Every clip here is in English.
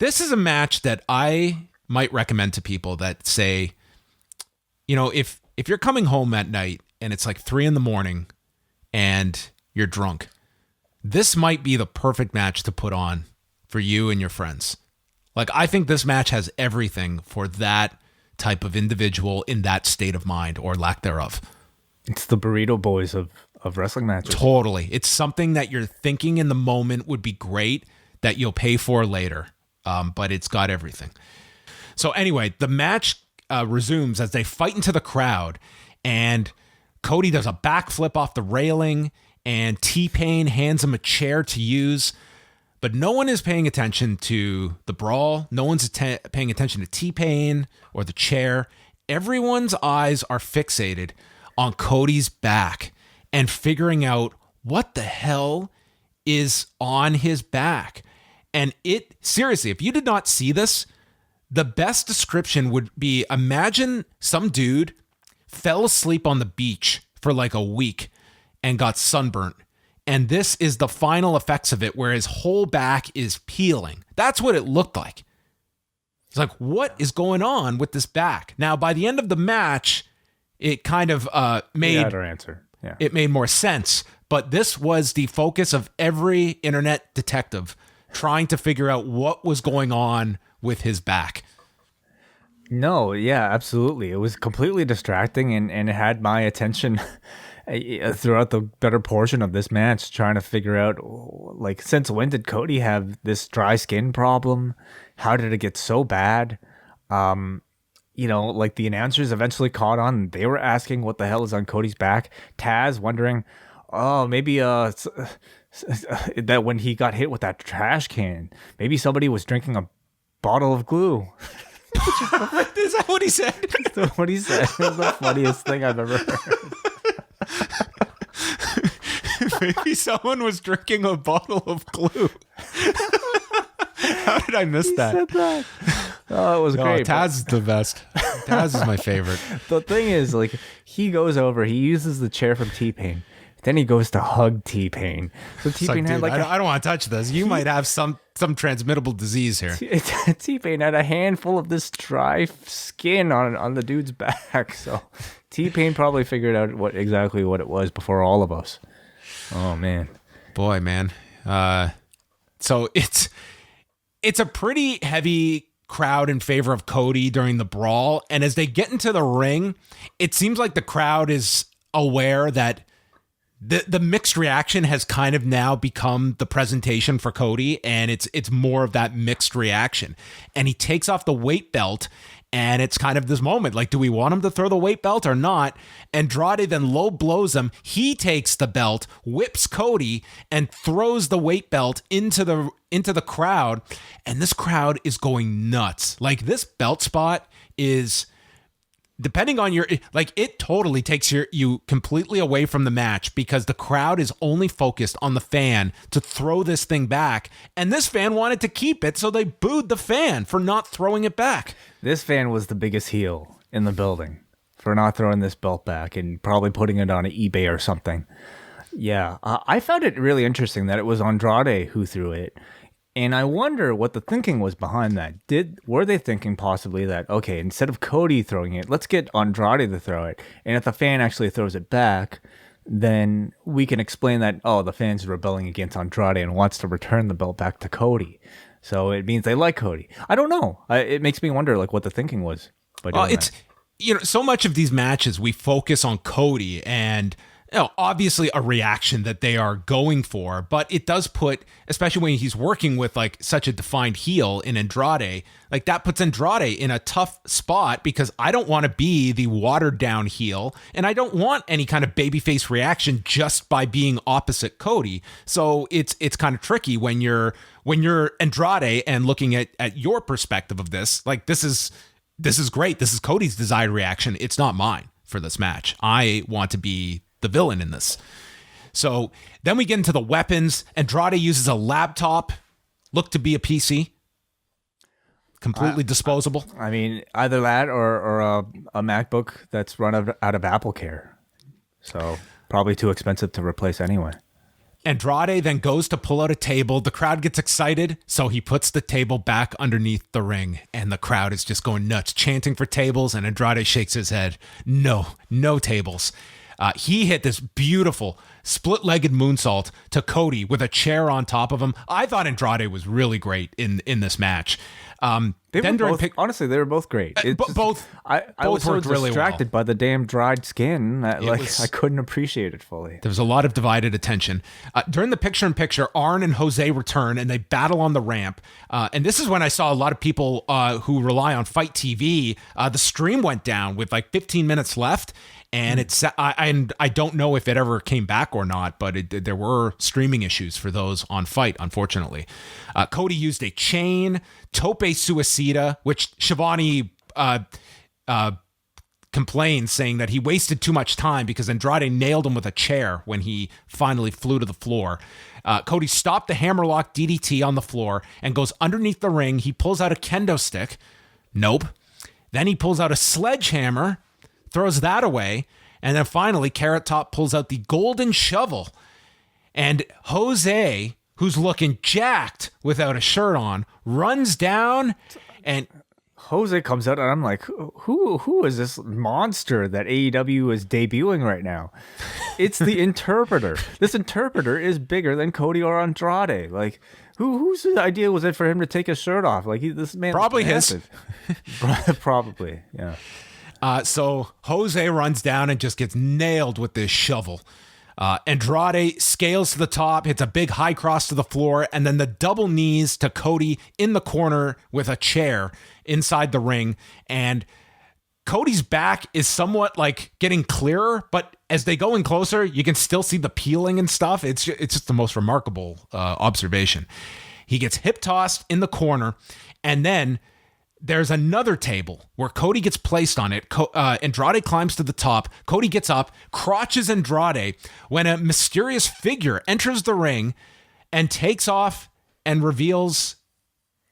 This is a match that I might recommend to people that say, if you're coming home at night and it's like 3 a.m. and you're drunk, this might be the perfect match to put on for you and your friends. Like, I think this match has everything for that type of individual in that state of mind or lack thereof. It's the Burrito Boys of wrestling matches. Totally. It's something that you're thinking in the moment would be great that you'll pay for later, but it's got everything. So anyway, the match resumes as they fight into the crowd, and Cody does a backflip off the railing, and T-Pain hands him a chair to use. But no one is paying attention to the brawl. No one's paying attention to T-Pain or the chair. Everyone's eyes are fixated on Cody's back and figuring out what the hell is on his back. And seriously, if you did not see this, the best description would be, imagine some dude fell asleep on the beach for like a week and got sunburnt. And this is the final effects of it, where his whole back is peeling. That's what it looked like. It's like, what is going on with this back? Now, by the end of the match, it kind of made our answer. Yeah. It made more sense. But this was the focus of every internet detective trying to figure out what was going on with his back. No, yeah, absolutely. It was completely distracting, and it had my attention throughout the better portion of this match, trying to figure out, like, since when did Cody have this dry skin problem? How did it get so bad? Like, the announcers eventually caught on. They were asking what the hell is on Cody's back. Taz wondering, maybe that when he got hit with that trash can, maybe somebody was drinking a bottle of glue. Is that what he said? That's what he said. It was the funniest thing I've ever heard. Maybe someone was drinking a bottle of glue. How did I miss that? Said that? Oh, it was great. Taz is the best. Taz is my favorite. The thing is, like, he goes over, he uses the chair from T-Pain. Then he goes to hug T-Pain. So T-Pain had I don't want to touch this. You might have some transmittable disease here. T-Pain had a handful of this dry skin on the dude's back. So T-Pain probably figured out exactly what it was before all of us. Oh, man. Boy, man. So it's a pretty heavy crowd in favor of Cody during the brawl. And as they get into the ring, it seems like the crowd is aware that the mixed reaction has kind of now become the presentation for Cody, and it's more of that mixed reaction. And he takes off the weight belt, and it's kind of this moment, like, do we want him to throw the weight belt or not? Andrade then low blows him. He takes the belt, whips Cody, and throws the weight belt into the crowd. And this crowd is going nuts. Like, this belt spot is, depending on it totally takes you completely away from the match, because the crowd is only focused on the fan to throw this thing back. And this fan wanted to keep it, so they booed the fan for not throwing it back. This fan was the biggest heel in the building for not throwing this belt back and probably putting it on eBay or something. Yeah, I found it really interesting that it was Andrade who threw it. And I wonder what the thinking was behind that. Were they thinking possibly that, okay, instead of Cody throwing it, let's get Andrade to throw it. And if the fan actually throws it back, then we can explain that, the fan's rebelling against Andrade and wants to return the belt back to Cody. So it means they like Cody. I don't know. It makes me wonder, like, what the thinking was. It's, so much of these matches, we focus on Cody and, obviously a reaction that they are going for, but it does put, especially when he's working with like such a defined heel in Andrade, like that puts Andrade in a tough spot, because I don't want to be the watered down heel, and I don't want any kind of babyface reaction just by being opposite Cody. So it's kind of tricky when you're Andrade and looking at your perspective of this. Like, this is great. This is Cody's desired reaction. It's not mine for this match. I want to be the villain in this. So then we get into the weapons. Andrade uses a laptop, looked to be a PC, completely disposable. I mean, either that or a MacBook that's run out of Apple Care. So probably too expensive to replace anyway. Andrade then goes to pull out a table. The crowd gets excited, so he puts the table back underneath the ring, and the crowd is just going nuts, chanting for tables, and Andrade shakes his head. No tables. He hit this beautiful split-legged moonsault to Cody with a chair on top of him. I thought Andrade was really great in this match. Honestly, they were both great. Both was so worked really distracted by the damn dried skin that I couldn't appreciate it fully. There was a lot of divided attention. During the picture-in-picture, Arn and Jose return, and they battle on the ramp. And this is when I saw a lot of people who rely on Fight TV. The stream went down with like 15 minutes left. And I don't know if it ever came back or not, but there were streaming issues for those on Fight, unfortunately. Cody used a chain, tope suicida, which Shivani complains, saying that he wasted too much time because Andrade nailed him with a chair when he finally flew to the floor. Cody stopped the hammerlock DDT on the floor and goes underneath the ring. He pulls out a kendo stick. Nope. Then he pulls out a sledgehammer, throws that away, and then finally Carrot Top pulls out the golden shovel. And Jose, who's looking jacked without a shirt on, runs down, and Jose comes out, and I'm like, who is this monster that AEW is debuting right now? It's the Interpreter. This Interpreter is bigger than Cody or Andrade. Like, whose idea was it for him to take his shirt off? Like, this man probably his. Probably, yeah. So Jose runs down and just gets nailed with this shovel. Andrade scales to the top, hits a big high cross to the floor, and then the double knees to Cody in the corner with a chair inside the ring. And Cody's back is somewhat like getting clearer, but as they go in closer, you can still see the peeling and stuff. It's just the most remarkable observation. He gets hip tossed in the corner, and then there's another table where Cody gets placed on it. Andrade climbs to the top. Cody gets up, crotches Andrade when a mysterious figure enters the ring and takes off and reveals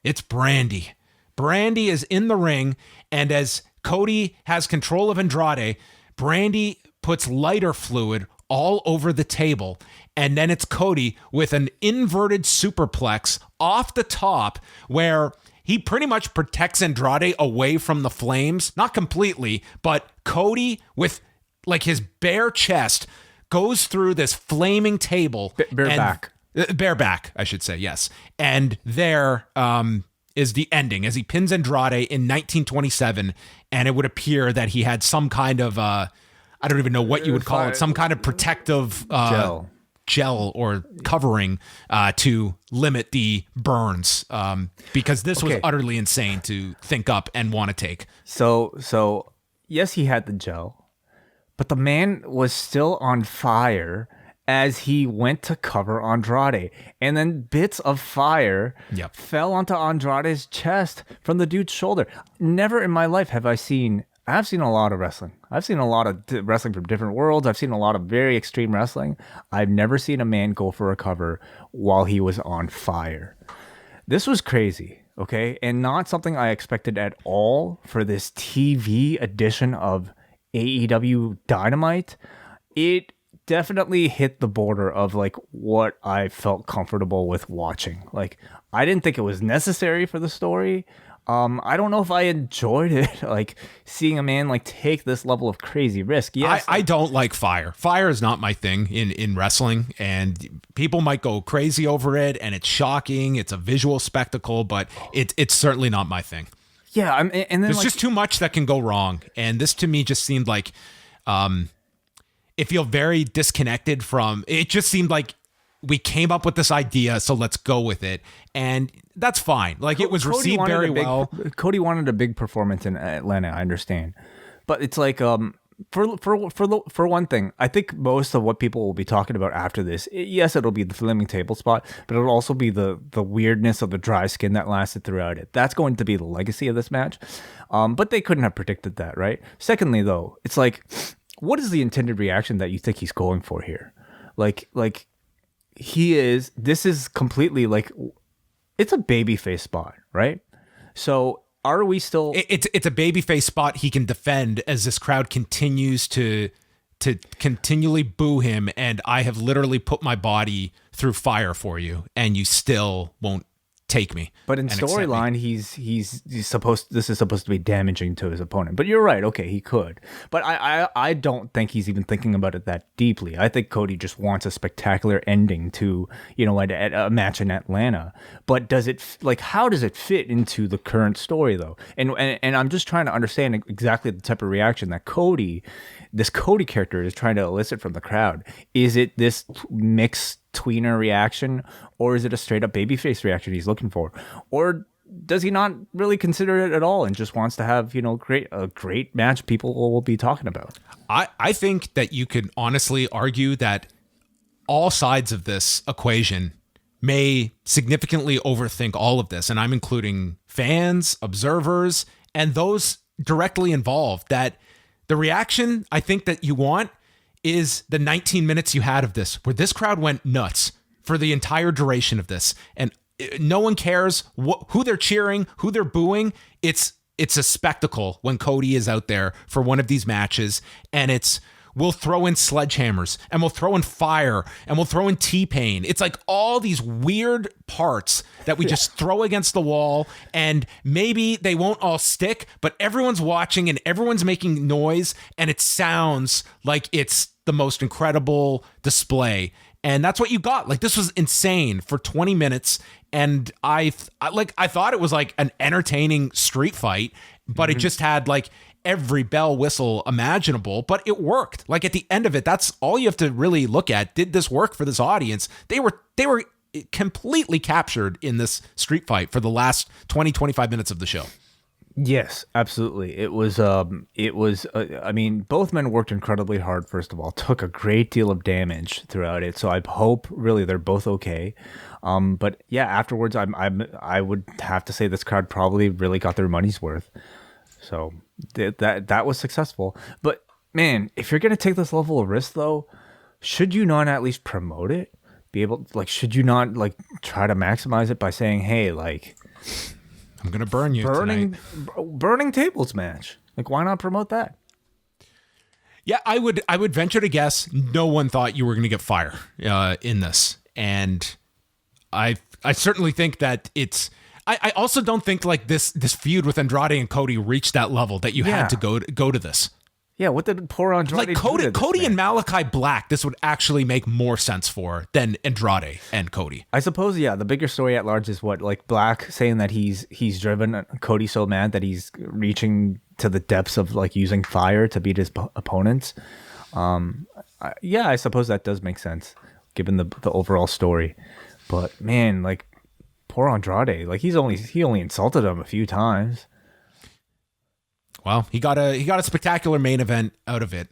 it's Brandy. Brandy is in the ring, and as Cody has control of Andrade, Brandy puts lighter fluid all over the table, and then it's Cody with an inverted superplex off the top where he pretty much protects Andrade away from the flames. Not completely, but Cody, with like his bare chest, goes through this flaming table. Bareback, I should say, yes. And there is the ending as he pins Andrade in 1927. And it would appear that he had some kind of, I don't even know what you would call it, some kind of protective gel or covering to limit the burns, because this was utterly insane to think up and want to take. So yes, he had the gel, but the man was still on fire as he went to cover Andrade, and then bits of fire fell onto Andrade's chest from the dude's shoulder. Never in my life have I've seen a lot of wrestling. I've seen a lot of wrestling from different worlds. I've seen a lot of very extreme wrestling. I've never seen a man go for a cover while he was on fire. This was crazy, okay? And not something I expected at all for this TV edition of AEW Dynamite. It definitely hit the border of like what I felt comfortable with watching. Like, I didn't think it was necessary for the story. I don't know if I enjoyed it, like seeing a man like take this level of crazy risk. Yes, I don't like fire. Fire is not my thing in wrestling, and people might go crazy over it, and it's shocking. It's a visual spectacle, but it's certainly not my thing. Yeah, and then there's just too much that can go wrong, and this to me just seemed like it felt very disconnected from. It just seemed like we came up with this idea, so let's go with it. And that's fine. Like, it was received very well. Cody wanted a big performance in Atlanta, I understand. But it's like, for one thing, I think most of what people will be talking about after this, yes, it'll be the flaming table spot, but it'll also be the weirdness of the dry skin that lasted throughout it. That's going to be the legacy of this match. But they couldn't have predicted that, right? Secondly, though, it's like, what is the intended reaction that you think he's going for here? Like this is completely like, it's a babyface spot, right? So are we still? It's a babyface spot he can defend as this crowd continues to to continually boo him, and I have literally put my body through fire for you, and you still won't take me. But in storyline, he's supposed. This is supposed to be damaging to his opponent. But you're right. Okay, he could. But I don't think he's even thinking about it that deeply. I think Cody just wants a spectacular ending to a match in Atlanta. But does it how does it fit into the current story though? And I'm just trying to understand exactly the type of reaction that this Cody character is trying to elicit from the crowd. Is it this mixed tweener reaction, or is it a straight up babyface reaction he's looking for, or does he not really consider it at all and just wants to have a great match people will be talking about? I think that you could honestly argue that all sides of this equation may significantly overthink all of this, and I'm including fans, observers, and those directly involved. That the reaction I think that you want is the 19 minutes you had of this, where this crowd went nuts for the entire duration of this. And no one cares who they're cheering, who they're booing. It's a spectacle when Cody is out there for one of these matches, and we'll throw in sledgehammers, and we'll throw in fire, and we'll throw in T-Pain. It's like all these weird parts that we just throw against the wall, and maybe they won't all stick, but everyone's watching and everyone's making noise, and it sounds like it's the most incredible display. And that's what you got. Like, this was insane for 20 minutes, and I thought it was like an entertaining street fight, but it just had like every bell whistle imaginable, but it worked. Like, at the end of it, that's all you have to really look at. Did this work for this audience? They were completely captured in this street fight for the last 20-25 minutes of the show. Yes, absolutely. It was I mean, both men worked incredibly hard. First of all, took a great deal of damage throughout it. So I hope really they're both okay. But yeah, afterwards, I would have to say this crowd probably really got their money's worth. So that was successful. But man, if you're going to take this level of risk though, should you not at least promote it? Should you not try to maximize it by saying, hey, I'm going to burn you tonight. Burning tables match. Why not promote that? Yeah, I would venture to guess no one thought you were going to get fire in this. And I certainly think that I also don't think this feud with Andrade and Cody reached that level that you had to go to this. Yeah, what did poor Andrade do? Cody and Malachi Black, this would actually make more sense for than Andrade and Cody. I suppose, yeah, the bigger story at large is what, Black saying that he's driven Cody so mad that he's reaching to the depths of using fire to beat his opponents. I suppose that does make sense given the overall story. But man, poor Andrade, he only insulted him a few times. Well, he got a spectacular main event out of it.